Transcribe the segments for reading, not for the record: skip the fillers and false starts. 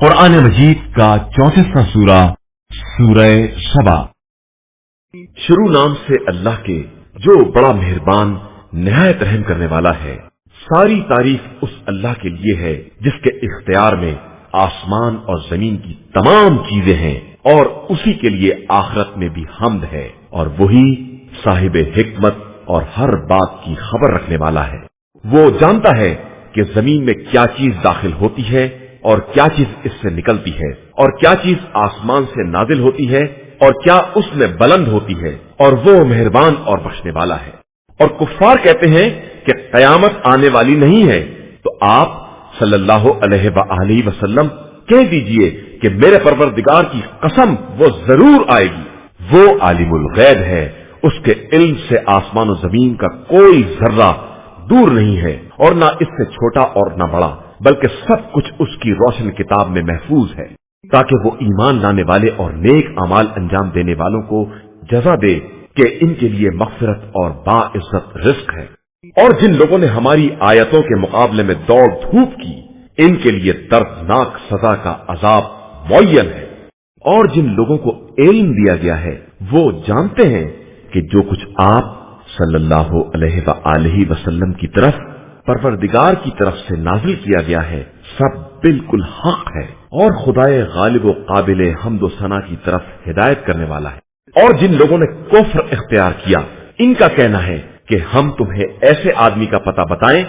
قرآن مجید کا 34واں سورہ سورہ سبا۔ شروع نام سے اللہ کے جو بڑا مہربان نہایت رحم کرنے والا ہے۔ ساری تعریف اس اللہ کے لیے ہے جس کے اختیار میں آسمان اور زمین کی تمام چیزیں ہیں، اور اسی کے لیے آخرت میں بھی حمد ہے، اور وہی صاحب حکمت اور ہر بات کی خبر رکھنے والا ہے۔ وہ جانتا ہے کہ زمین میں کیا چیز داخل ہوتی ہے اور کیا چیز اس سے نکلتی ہے، اور کیا چیز آسمان سے نازل ہوتی ہے اور کیا اس میں بلند ہوتی ہے، اور وہ مہربان اور بخشنے والا ہے۔ اور کفار کہتے ہیں کہ قیامت آنے والی نہیں ہے، تو آپ صلی اللہ علیہ وآلہ وسلم کہہ دیجئے کہ میرے پروردگار کی قسم وہ ضرور آئے گی۔ وہ عالم الغیب ہے، اس کے علم سے آسمان و زمین کا کوئی ذرہ دور نہیں ہے، اور نہ اس سے چھوٹا اور نہ بڑا، بلکہ سب کچھ اس کی روشن کتاب میں محفوظ ہے، تاکہ وہ ایمان لانے والے اور نیک اعمال انجام دینے والوں کو جزا دے کہ ان کے لیے مغفرت اور باعزت رزق ہے۔ اور جن لوگوں نے ہماری آیتوں کے مقابلے میں دوڑ دھوپ کی، ان کے لیے دردناک سزا کا عذاب معین ہے۔ اور جن لوگوں کو علم دیا گیا ہے وہ جانتے ہیں کہ جو کچھ آپ صلی اللہ علیہ وآلہ وسلم کی طرف پروردگار کی طرف سے نازل کیا گیا ہے سب بالکل حق ہے، اور خدائے غالب و قابل حمد و ثنا کی طرف ہدایت کرنے والا ہے۔ اور جن لوگوں نے کفر اختیار کیا، ان کا کہنا ہے کہ ہم تمہیں ایسے آدمی کا پتہ بتائیں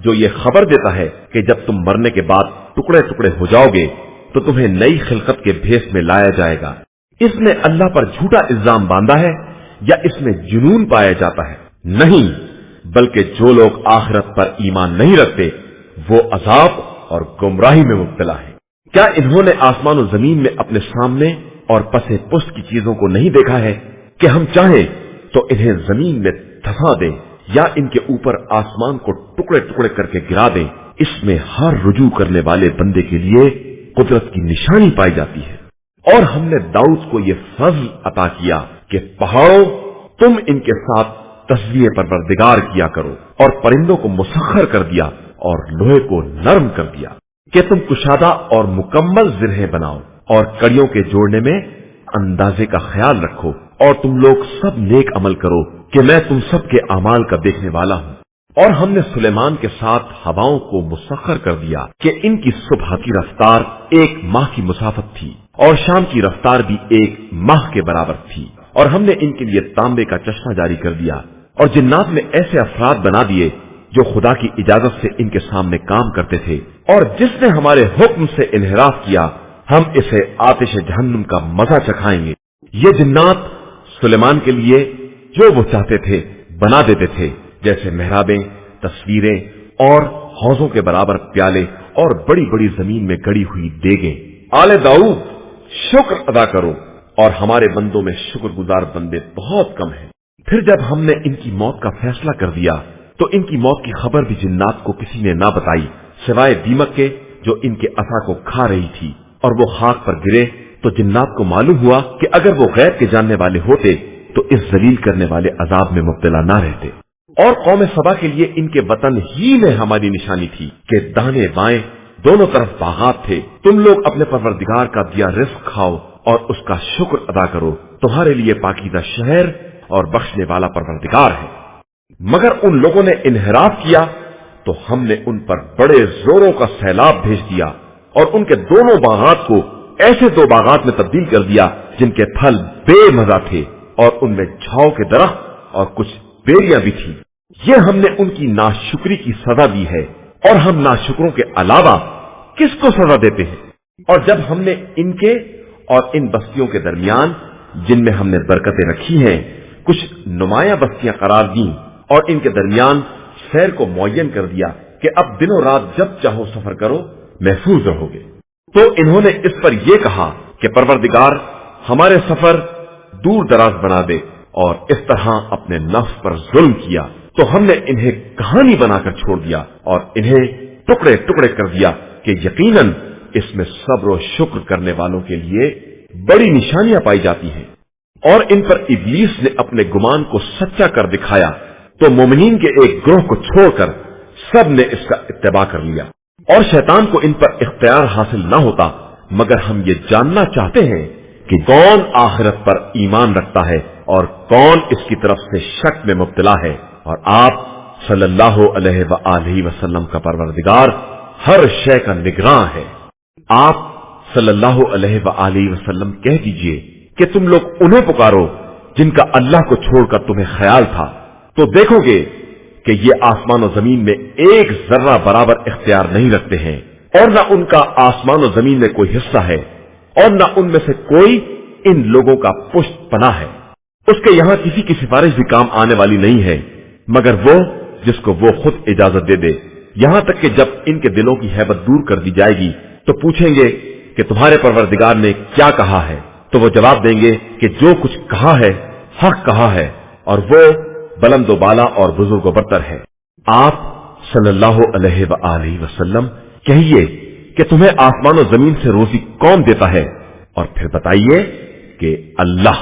جو یہ خبر دیتا ہے کہ جب تم مرنے کے بعد ٹکڑے ٹکڑے ہو جاؤ گے تو تمہیں نئی خلقت کے بھیس میں لایا جائے گا۔ اس نے اللہ پر جھوٹا الزام باندھا ہے یا اس میں جنون پایا جاتا ہے؟ نہیں، بلکہ جو لوگ آخرت پر ایمان نہیں رکھتے وہ عذاب اور گمراہی میں مبتلا ہے۔ کیا انہوں نے آسمان و زمین میں اپنے سامنے اور پس پشت کی چیزوں کو نہیں دیکھا ہے کہ ہم چاہیں تو انہیں زمین میں دھسا دیں یا ان کے اوپر آسمان کو ٹکڑے ٹکڑے کر کے گرا دیں؟ اس میں ہر رجوع کرنے والے بندے کے لیے قدرت کی نشانی پائی جاتی ہے۔ اور ہم نے داؤد کو یہ فضل عطا کیا کہ پہاڑوں تم ان کے ساتھ تسبیح پروردگار کیا کرو، اور پرندوں کو مسخر کر دیا اور لوہے کو نرم کر دیا کہ تم کشادہ اور مکمل زرہیں بناؤ، اور کڑیوں کے جوڑنے میں اندازے کا خیال رکھو، اور تم لوگ سب نیک عمل کرو کہ میں تم سب کے اعمال کا دیکھنے والا ہوں۔ اور ہم نے سلیمان کے ساتھ ہواؤں کو مسخر کر دیا کہ ان کی صبح کی رفتار 1 ماہ کی مسافت تھی، اور شام کی رفتار بھی 1 ماہ کے برابر تھی۔ اور ہم نے ان کے لیے تانبے کا چشمہ جاری کر دیا، اور جنات میں ایسے افراد بنا دیے جو خدا کی اجازت سے ان کے سامنے کام کرتے تھے، اور جس نے ہمارے حکم سے انحراف کیا ہم اسے آتش جہنم کا مزہ چکھائیں گے۔ یہ جنات سلیمان کے لیے جو وہ چاہتے تھے بنا دیتے تھے، جیسے محرابیں، تصویریں اور حوضوں کے برابر پیالے اور بڑی بڑی زمین میں گڑی ہوئی دیگیں۔ آل داؤد شکر ادا کرو، اور ہمارے بندوں میں شکر گزار بندے بہت کم ہیں۔ پھر جب ہم نے ان کی موت کا فیصلہ کر دیا تو ان کی موت کی خبر بھی جنات کو کسی نے نہ بتائی سوائے دیمک کے جو ان کے عصا کو کھا رہی تھی، اور وہ خاک پر گرے تو جنات کو معلوم ہوا کہ اگر وہ غیب کے جاننے والے ہوتے تو اس ذلیل کرنے والے عذاب میں مبتلا نہ رہتے۔ اور قوم سبا کے لیے ان کے وطن ہی میں ہماری نشانی تھی کہ دانے بائیں دونوں طرف باغات تھے۔ تم لوگ اپنے پروردگار کا دیا رزق کھاؤ اور اس کا شکر ادا کرو، تمہارے لیے پاکیزہ شہر اور بخشنے والا پروردگار ہے۔ مگر ان لوگوں نے انحراف کیا تو ہم نے ان پر بڑے زوروں کا سیلاب بھیج دیا، اور ان کے دونوں باغات کو ایسے 2 باغات میں تبدیل کر دیا جن کے پھل بے مزہ تھے، اور ان میں جھاؤ کے درخت اور کچھ بیریاں بھی تھی۔ یہ ہم نے ان کی ناشکری کی سزا دی ہے، اور ہم ناشکروں کے علاوہ کس کو سزا دیتے ہیں؟ اور جب ہم نے ان کے اور ان بستیوں کے درمیان جن میں ہم نے برکتیں رکھی ہیں کچھ نمایاں بستیاں قرار دیں، اور ان کے درمیان سیر کو معین کر دیا کہ اب دن و رات جب چاہو سفر کرو محفوظ رہو گے، تو انہوں نے اس پر یہ کہا کہ پروردگار ہمارے سفر دور دراز بنا دے، اور اس طرح اپنے نفس پر ظلم کیا تو ہم نے انہیں کہانی بنا کر چھوڑ دیا، اور انہیں ٹکڑے ٹکڑے کر دیا کہ یقیناً اس میں صبر و شکر کرنے والوں کے لیے بڑی نشانیاں پائی جاتی ہیں۔ اور ان پر ابلیس نے اپنے گمان کو سچا کر دکھایا تو مومنین کے ایک گروہ کو چھوڑ کر سب نے اس کا اتباع کر لیا، اور شیطان کو ان پر اختیار حاصل نہ ہوتا مگر ہم یہ جاننا چاہتے ہیں کہ کون آخرت پر ایمان رکھتا ہے اور کون اس کی طرف سے شک میں مبتلا ہے۔ اور آپ صلی اللہ علیہ وآلہ وسلم کا پروردگار ہر شے کا نگراں ہے۔ آپ صلی اللہ علیہ وآلہ وسلم کہہ دیجئے کہ تم لوگ انہیں پکارو جن کا اللہ کو چھوڑ کر تمہیں خیال تھا، تو دیکھو گے کہ یہ آسمان و زمین میں ایک ذرہ برابر اختیار نہیں رکھتے ہیں، اور نہ ان کا آسمان و زمین میں کوئی حصہ ہے، اور نہ ان میں سے کوئی ان لوگوں کا پشت پناہ ہے۔ اس کے یہاں کسی کی سفارش بھی کام آنے والی نہیں ہے مگر وہ جس کو وہ خود اجازت دے دے، یہاں تک کہ جب ان کے دلوں کی ہیبت دور کر دی جائے گی تو پوچھیں گے کہ تمہارے پروردگار نے کیا کہا ہے، تو وہ جواب دیں گے کہ جو کچھ کہا ہے حق کہا ہے، اور وہ بلند و بالا اور بزرگ و برتر ہے۔ آپ صلی اللہ علیہ وآلہ وسلم کہیے کہ تمہیں آسمان و زمین سے روزی کون دیتا ہے، اور پھر بتائیے کہ اللہ،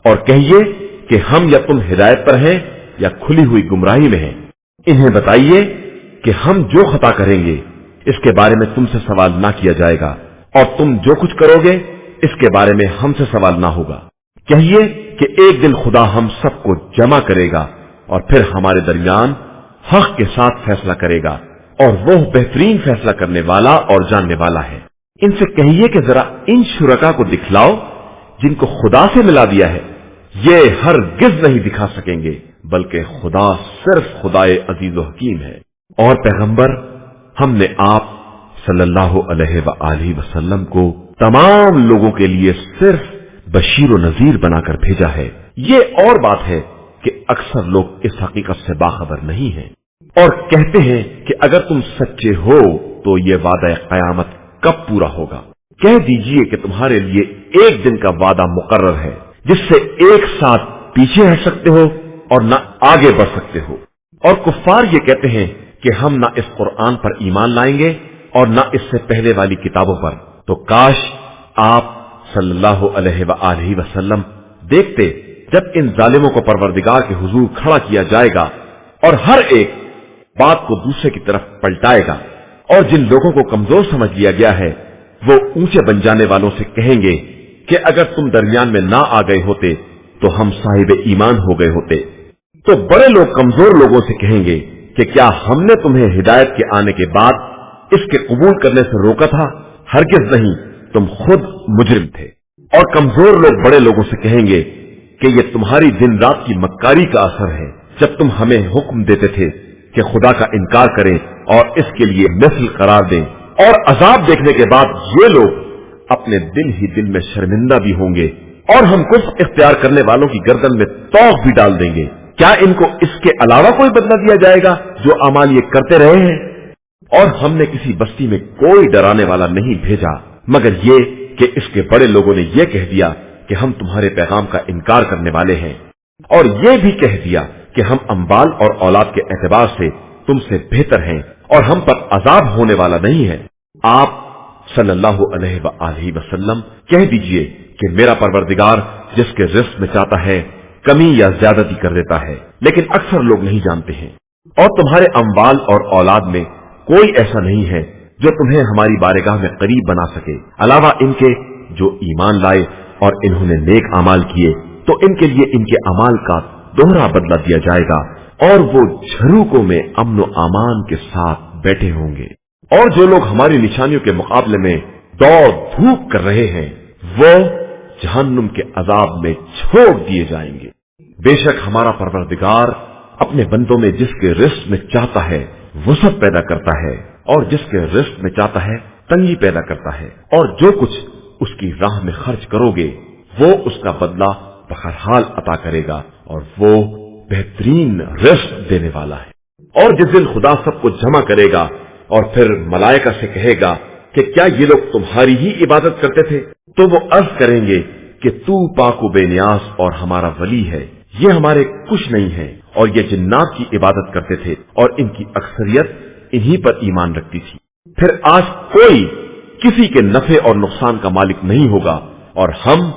اور کہیے کہ ہم یا تم ہدایت پر ہیں یا کھلی ہوئی گمراہی میں ہیں۔ انہیں بتائیے کہ ہم جو خطا کریں گے اس کے بارے میں تم سے سوال نہ کیا جائے گا، اور تم جو کچھ کرو گے اس کے بارے میں ہم سے سوال نہ ہوگا۔ کہیے کہ ایک دن خدا ہم سب کو جمع کرے گا اور پھر ہمارے درمیان حق کے ساتھ فیصلہ کرے گا، اور وہ بہترین فیصلہ کرنے والا اور جاننے والا ہے۔ ان سے کہیے کہ ذرا ان شرکا کو دکھلاؤ جن کو خدا سے ملا دیا ہے، یہ ہرگز نہیں دکھا سکیں گے، بلکہ خدا صرف خدائے عزیز و حکیم ہے۔ اور پیغمبر، ہم نے آپ صلی اللہ علیہ وآلہ وسلم کو تمام لوگوں کے لیے صرف بشیر و نذیر بنا کر بھیجا ہے۔ یہ اور بات ہے کہ اکثر لوگ اس حقیقت سے باخبر نہیں ہیں، اور کہتے ہیں کہ اگر تم سچے ہو تو یہ وعدہ قیامت کب پورا ہوگا؟ کہہ دیجئے کہ تمہارے لیے ایک دن کا وعدہ مقرر ہے جس سے ایک ساتھ پیچھے ہٹ سکتے ہو اور نہ آگے بڑھ سکتے ہو۔ اور کفار یہ کہتے ہیں کہ ہم نہ اس قرآن پر ایمان لائیں گے اور نہ اس سے پہلے والی کتابوں پر، تو کاش آپ صلی اللہ علیہ وآلہ وسلم دیکھتے جب ان ظالموں کو پروردگار کے حضور کھڑا کیا جائے گا اور ہر ایک بات کو دوسرے کی طرف پلٹائے گا، اور جن لوگوں کو کمزور سمجھ لیا گیا ہے وہ اونچے بن جانے والوں سے کہیں گے کہ اگر تم درمیان میں نہ آ گئے ہوتے تو ہم صاحب ایمان ہو گئے ہوتے۔ تو بڑے لوگ کمزور لوگوں سے کہیں گے کہ کیا ہم نے تمہیں ہدایت کے آنے کے بعد اس کے قبول کرنے سے روکا تھا؟ ہرگز نہیں، تم خود مجرم تھے۔ اور کمزور لوگ بڑے لوگوں سے کہیں گے کہ یہ تمہاری دن رات کی مکاری کا اثر ہے، جب تم ہمیں حکم دیتے تھے کہ خدا کا انکار کریں اور اس کے لیے مثل قرار دیں، اور عذاب دیکھنے کے بعد یہ لوگ اپنے دل ہی دل میں شرمندہ بھی ہوں گے، اور ہم کفر اختیار کرنے والوں کی گردن میں توق بھی ڈال دیں گے۔ کیا ان کو اس کے علاوہ کوئی بدلہ دیا جائے گا جو اعمال یہ کرتے رہے ہیں؟ اور ہم نے کسی بستی میں کوئی ڈرانے والا نہیں بھیجا مگر یہ کہ اس کے بڑے لوگوں نے یہ کہہ دیا کہ ہم تمہارے پیغام کا انکار کرنے والے ہیں، اور یہ بھی کہہ دیا کہ ہم اموال اور اولاد کے اعتبار سے تم سے بہتر ہیں اور ہم پر عذاب ہونے والا نہیں ہے۔ آپ صلی اللہ علیہ وآلہ وسلم کہہ دیجئے کہ میرا پروردگار جس کے رزق میں چاہتا ہے کمی یا زیادتی کر دیتا ہے، لیکن اکثر لوگ نہیں جانتے ہیں۔ اور تمہارے اموال اور اولاد میں کوئی ایسا نہیں ہے جو تمہیں ہماری بارگاہ میں قریب بنا سکے، علاوہ ان کے جو ایمان لائے اور انہوں نے نیک اعمال کیے، تو ان کے لیے ان کے اعمال کا دوہرا بدلہ دیا جائے گا، اور وہ جھروکوں میں امن و امان کے ساتھ بیٹھے ہوں گے۔ اور جو لوگ ہماری نشانیوں کے مقابلے میں دوڑ دھوپ کر رہے ہیں وہ جہنم کے عذاب میں چھوڑ دیے جائیں گے۔ بے شک ہمارا پروردگار اپنے بندوں میں جس کے رزق میں چاہتا ہے وسعت پیدا کرتا ہے، اور جس کے رزق میں چاہتا ہے تنگی پیدا کرتا ہے، اور جو کچھ اس کی راہ میں خرچ کرو گے وہ اس کا بدلہ بہرحال عطا کرے گا، اور وہ بہترین رزق دینے والا ہے۔ اور جس دن خدا سب کو جمع کرے گا اور پھر ملائکہ سے کہے گا کہ کیا یہ لوگ تمہاری ہی عبادت کرتے تھے؟ تو وہ عرض کریں گے کہ تو پاک و بے نیاز اور ہمارا ولی ہے، یہ ہمارے کچھ نہیں ہے، اور یہ جنات کی عبادت کرتے تھے اور ان کی اکثریت انہی پر ایمان رکھتی تھی۔ پھر آج کوئی کسی کے نفع اور نقصان کا مالک نہیں ہوگا، اور ہم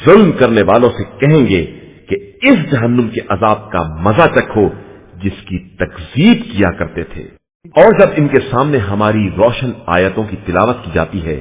ظلم کرنے والوں سے کہیں گے کہ اس جہنم کے عذاب کا مزہ چکھو جس کی تکذیب کیا کرتے تھے۔ اور جب ان کے سامنے ہماری روشن آیتوں کی تلاوت کی جاتی ہے